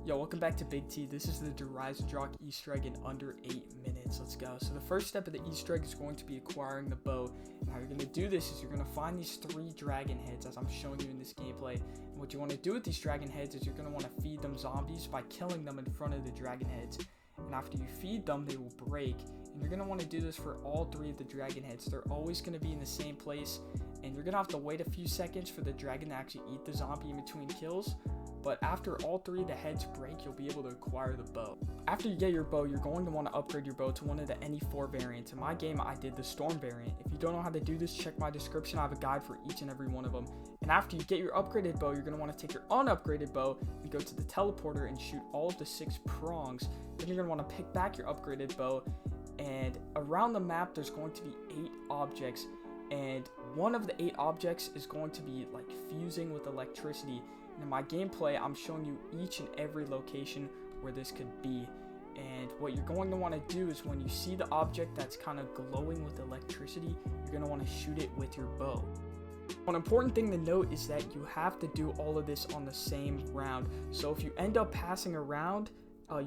Yo, welcome back to Big T. This is the Eisendrache Easter egg in under 8 minutes. Let's go. So the first step of the Easter egg is going to be acquiring the bow. And how you're going to do this is you're going to find these 3 dragon heads as I'm showing you in this gameplay. And what you want to do with these dragon heads is you're going to want to feed them zombies by killing them in front of the dragon heads. And after you feed them, they will break. And you're going to want to do this for all 3 of the dragon heads. They're always going to be in the same place. And you're going to have to wait a few seconds for the dragon to actually eat the zombie in between kills. But after all 3 of the heads break, you'll be able to acquire the bow. After you get your bow, you're going to want to upgrade your bow to one of the any 4 variants. In my game, I did the storm variant. If you don't know how to do this, check my description. I have a guide for each and every one of them. And after you get your upgraded bow, you're going to want to take your unupgraded bow and go to the teleporter and shoot all of the 6 prongs. Then you're going to want to pick back your upgraded bow. And around the map, there's going to be 8 objects. And one of the 8 objects is going to be like fusing with electricity. And in my gameplay, I'm showing you each and every location where this could be. And what you're going to want to do is when you see the object that's kind of glowing with electricity, you're going to want to shoot it with your bow. One important thing to note is that you have to do all of this on the same round. So if you end up passing around,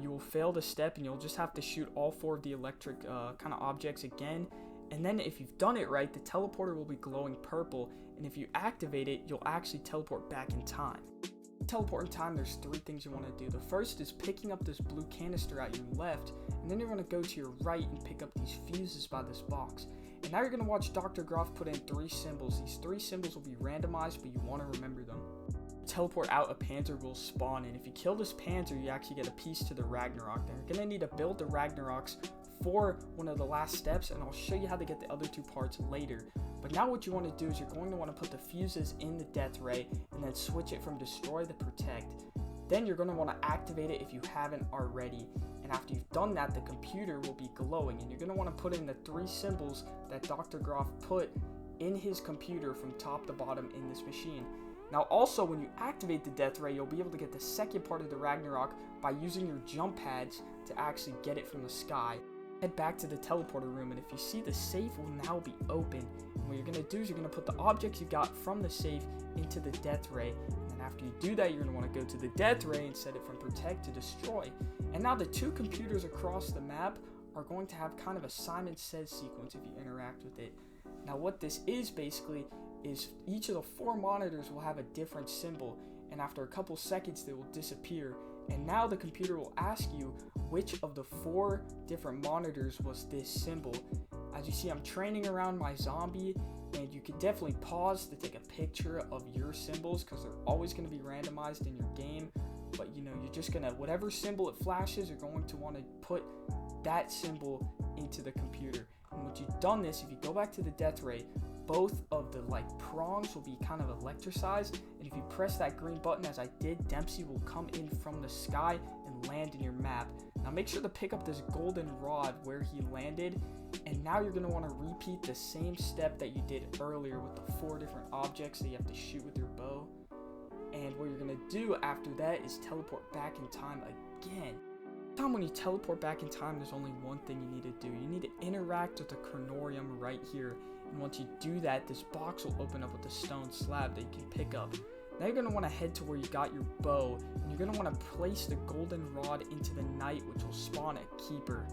you will fail the step and you'll just have to shoot all 4 of the electric kind of objects again. And then if you've done it right, the teleporter will be glowing purple, and if you activate it, you'll actually teleport back in time. Teleport in time, there's 3 things you want to do. The first is picking up this blue canister at your left, and then you're going to go to your right and pick up these fuses by this box. And now you're going to watch Dr. Groff put in 3 symbols. These 3 symbols will be randomized, but you want to remember them. Teleport out, a panzer will spawn, and if you kill this panzer, you actually get a piece to the Ragnarok. Then you're going to need to build the Ragnaroks for one of the last steps, and I'll show you how to get the other 2 parts later. But now what you want to do is you're going to want to put the fuses in the death ray and then switch it from destroy to protect. Then you're going to want to activate it if you haven't already, and after you've done that, the computer will be glowing, and you're going to want to put in the 3 symbols that Dr. Groff put in his computer from top to bottom in this machine. Now also, when you activate the death ray, you'll be able to get the second part of the Ragnarok by using your jump pads to actually get it from the sky. Head back to the teleporter room, and if you see, the safe will now be open. And what you're going to do is you're going to put the objects you got from the safe into the death ray. And then after you do that, you're going to want to go to the death ray and set it from protect to destroy. And now the 2 computers across the map are going to have kind of a Simon Says sequence if you interact with it. Now what this is basically is each of the 4 monitors will have a different symbol, and after a couple seconds they will disappear. And now the computer will ask you which of the 4 different monitors was this symbol. As you see, I'm training around my zombie, and you can definitely pause to take a picture of your symbols because they're always going to be randomized in your game. But you know, you're just going to, whatever symbol it flashes, you're going to want to put that symbol into the computer. And once you've done this, if you go back to the death ray, both of the prongs will be kind of electricized, and if you press that green button as I did, Dempsey will come in from the sky and land in your map. Now make sure to pick up this golden rod where he landed, and now you're going to want to repeat the same step that you did earlier with the 4 different objects that you have to shoot with your bow. And what you're going to do after that is teleport back in time again. When you teleport back in time, there's only one thing you need to do. You need to interact with the Chronorium right here. And once you do that, this box will open up with a stone slab that you can pick up. Now you're going to want to head to where you got your bow, and you're going to want to place the golden rod into the night, which will spawn a keeper.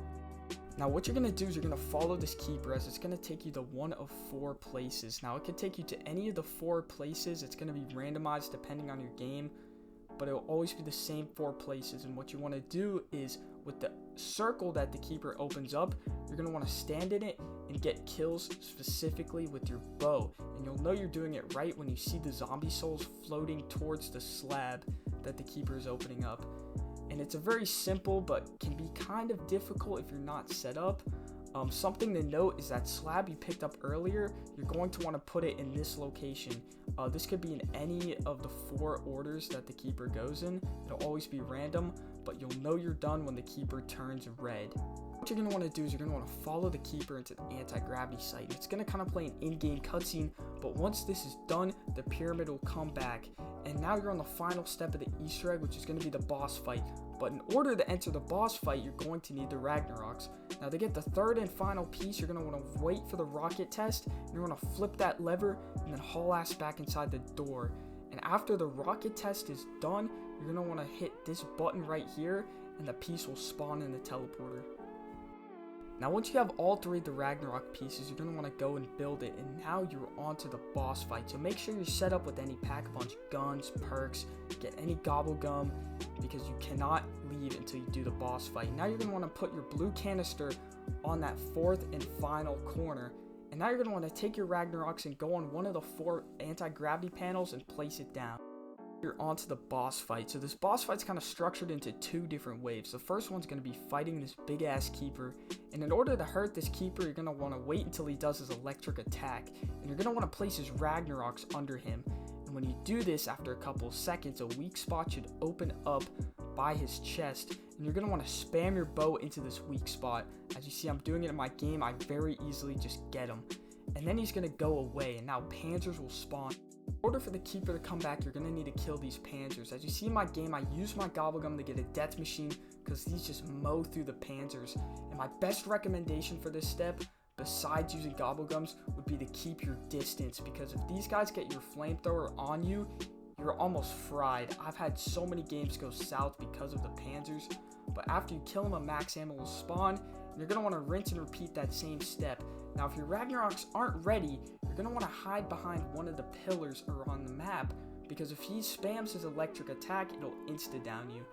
Now what you're going to do is you're going to follow this keeper as it's going to take you to one of 4 places. Now it could take you to any of the 4 places. It's going to be randomized depending on your game, but it will always be the same 4 places. And what you want to do is with the circle that the keeper opens up, you're going to want to stand in it and get kills specifically with your bow. And you'll know you're doing it right when you see the zombie souls floating towards the slab that the keeper is opening up. And it's a very simple but can be kind of difficult if you're not set up. Something to note is that slab you picked up earlier, you're going to want to put it in this location. This could be in any of the 4 orders that the keeper goes in. It'll always be random, but you'll know you're done when the keeper turns red. What you're going to want to do is you're going to want to follow the keeper into the anti-gravity site. It's going to kind of play an in-game cutscene, but once this is done, the pyramid will come back. And now you're on the final step of the Easter egg, which is going to be the boss fight. But in order to enter the boss fight, you're going to need the Ragnaroks. Now to get the 3rd and final piece, you're going to want to wait for the rocket test, and you're going to flip that lever and then haul ass back inside the door. And after the rocket test is done, you're going to want to hit this button right here, and the piece will spawn in the teleporter. Now once you have all 3 of the Ragnarok pieces, you're going to want to go and build it, and now you're on to the boss fight. So make sure you're set up with any pack-a-punch guns, perks, get any gobble gum, because you cannot leave until you do the boss fight. Now you're going to want to put your blue canister on that 4th and final corner, and now you're going to want to take your Ragnaroks and go on one of the 4 anti-gravity panels and place it down. You're onto the boss fight. So this boss fight's kind of structured into 2 different waves. The first one's going to be fighting this big ass keeper, and in order to hurt this keeper, you're going to want to wait until he does his electric attack, and you're going to want to place his Ragnaroks under him. And when you do this, after a couple of seconds, a weak spot should open up by his chest, and you're going to want to spam your bow into this weak spot. As you see, I'm doing it in my game. I very easily just get him, and then he's going to go away, and now panzers will spawn. In order for the keeper to come back, you're going to need to kill these panzers. As you see in my game, I use my gobblegum to get a death machine because these just mow through the panzers. And my best recommendation for this step, besides using gobblegums, would be to keep your distance, because if these guys get your flamethrower on you, you're almost fried. I've had so many games go south because of the panzers. But after you kill them, a max ammo will spawn, and you're going to want to rinse and repeat that same step. Now if your Ragnaroks aren't ready, you're going to want to hide behind one of the pillars or on the map, because if he spams his electric attack, it'll insta-down you.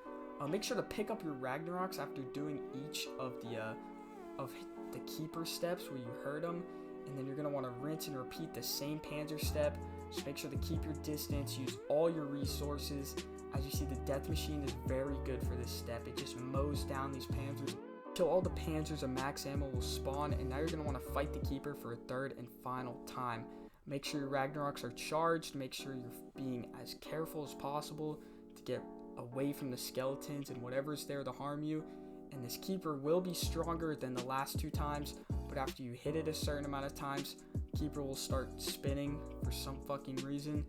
Make sure to pick up your Ragnaroks after doing each of the keeper steps where you hurt them, and then you're going to want to rinse and repeat the same panzer step. Just make sure to keep your distance, use all your resources. As you see, the death machine is very good for this step. It just mows down these panzers. Kill all the panzers, a max ammo will spawn, and now you're going to want to fight the keeper for a 3rd and final time. Make sure your Ragnaroks are charged, make sure you're being as careful as possible to get away from the skeletons and whatever's there to harm you. And this keeper will be stronger than the last 2 times, but after you hit it a certain amount of times, the keeper will start spinning for some fucking reason,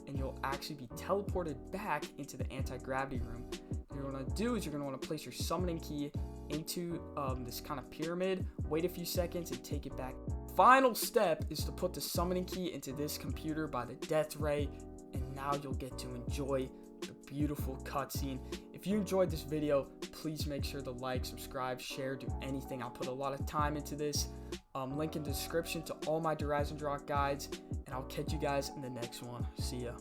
and you'll actually be teleported back into the anti-gravity room. What you're going to do is you're going to want to place your summoning key into this kind of pyramid, wait a few seconds, and take it back. Final step is to put the summoning key into this computer by the death ray, and now you'll get to enjoy the beautiful cutscene. If you enjoyed this video, please make sure to like, subscribe, share, do anything. I'll put a lot of time into this. Link in the description to all my Eisendrache guides, and I'll catch you guys in the next one. See ya.